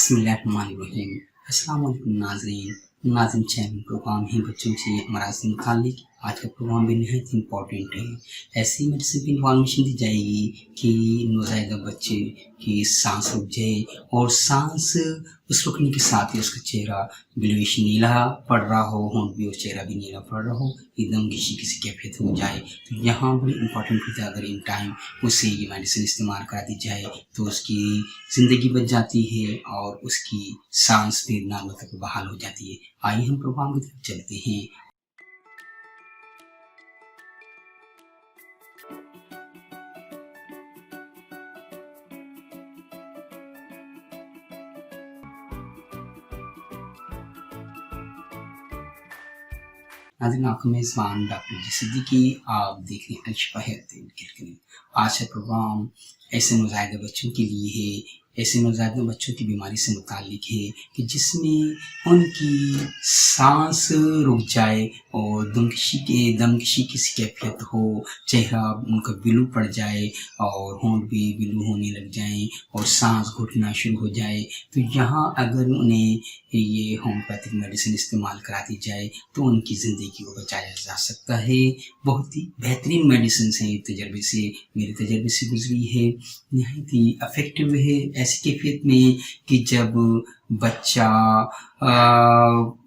बिस्मिल्लाहिर्रहमानिर्रहीम। अस्सलाम वालेकुम नाज़रीन चैनल प्रोग्राम है बच्चों से अमराज से मुताल्लिक। आज का प्रोग्राम भी निहायत इम्पोर्टेंट है। ऐसी मेडिसिन की इन्फॉर्मेशन दी जाएगी कि नौज़ायदा बच्चे की सांस रुक जाए और सांस उस रुकने के साथ ही उसका चेहरा ब्लूइश नीला पड़ रहा हो, होंठ भी और चेहरा भी नीला पड़ रहा हो, एकदम किसी कैफियत हो जाए, तो यहाँ बड़ी इम्पोर्टेंट होता है। अगर इन टाइम उसे ये मेडिसिन इस्तेमाल करा दी जाए तो उसकी ज़िंदगी बच जाती है और उसकी सांस भी नॉर्मल तक बहाल हो जाती है। आइए हम प्रोग्राम की तरफ चलते हैं। नाज़रीन, आपका मेज़बान डॉक्टर जी सिद्दीकी, आप देख रहे हैं अल-शिफा हेल्थ एंड केयर क्लिनिक। आज का प्रोग्राम ऐसे नौज़ायदा बच्चों के लिए है, ऐसे नौज़ायदा बच्चों की बीमारी से मुताल्लिक है कि जिसमें उनकी सांस रुक जाए और दमकशी की सी कैफियत हो, चेहरा उनका ब्लू पड़ जाए और होंठ भी ब्लू होने लग जाएँ और सांस घुटना शुरू हो जाए। तो यहाँ अगर उन्हें ये होम्योपैथिक मेडिसिन इस्तेमाल करा दी जाए तो उनकी ज़िंदगी को बचाया जा सकता है। बहुत ही बेहतरीन मेडिसिन है, मेरे तजर्बे से गुजरी है, नहायत ही इफ़ेक्टिव है ऐसी कैफियत में कि जब बच्चा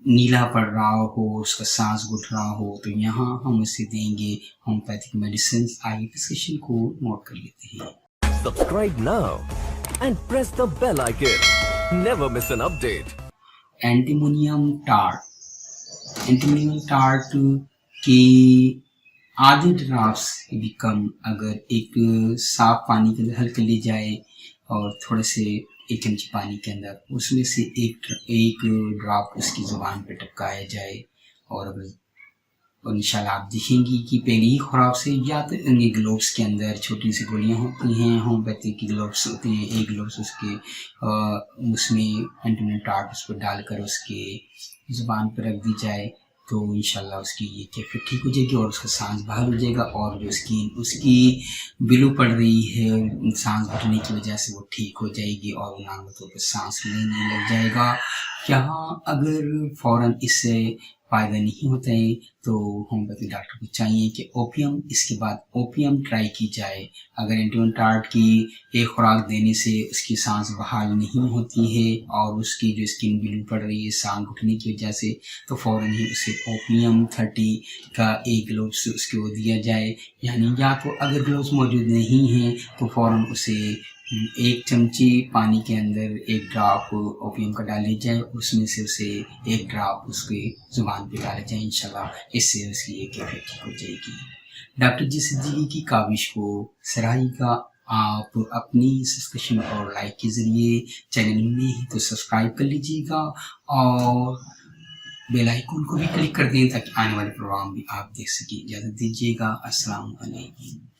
नीला पड़ रहा हो, उसका सांस घुट रहा हो, तो यहाँ हम उसे देंगे होम्योपैथिक मेडिसिन। आइए डिस्कशन को नोट कर लेते हैं। Subscribe now and press the bell icon. Never miss an update. Antimonium tart की आधे ड्रॉप्स भी कम अगर एक साफ पानी के अंदर हल्के ले जाए और थोड़े से 1 चमची पानी के अंदर उसमें से एक ड्रॉप उसकी ज़ुबान पे टपकाया जाए और इंशाल्लाह आप देखेंगी कि पहली ही खुराक से या तो इनके ग्लोब्स के अंदर छोटी सी गोलियां होती हैं, होम्योपैथिक की ग्लोब्स होते हैं, एक ग्लोब्स उसके उसमें एंटीमोनियम टार्ट उस पर डालकर उसके ज़ुबान पर रख दी जाए तो इंशाल्लाह उसकी ये कैफियत ठीक हो जाएगी और उसका सांस बाहर हो जाएगा और जो उसकी ब्लू पड़ रही है सांस घुटने की वजह से वो ठीक हो जाएगी और वो नॉर्मल तौर पर सांस लेने लग जाएगा। यहाँ अगर फ़ौरन इससे फ़ायदा नहीं होता है तो होम्योपैथिक डॉक्टर को चाहिए कि इसके बाद ओपियम ट्राई की जाए। अगर एंटीमोनियम टार्ट की एक खुराक देने से उसकी सांस बहाल नहीं होती है और उसकी जो स्किन ब्लू पड़ रही है सांस घुटने की वजह से, तो फ़ौरन ही उसे ओपियम 30 का एक ग्लोब्स उसको दिया जाए। यानी या तो अगर ग्लोब्स मौजूद नहीं हैं तो फ़ौरन उसे 1 चमची पानी के अंदर 1 ड्रॉप ओपियम का डाल लिया जाए, उसमें से उसे 1 ड्रॉप उसके ज़ुबान पे डाला जाए। इंशाल्लाह इससे उसकी ये कैफियत ठीक हो जाएगी। डॉक्टर जी सिद्दीकी की काविश को सराहिएगा आप अपनी सब्सक्रिप्शन और लाइक के ज़रिए। चैनल में ही तो सब्सक्राइब कर लीजिएगा और बेल आइकन को भी क्लिक कर दें ताकि आने वाले प्रोग्राम भी आप देख सकें। इजाज़त दीजिएगा। अस्सलाम वालेकुम।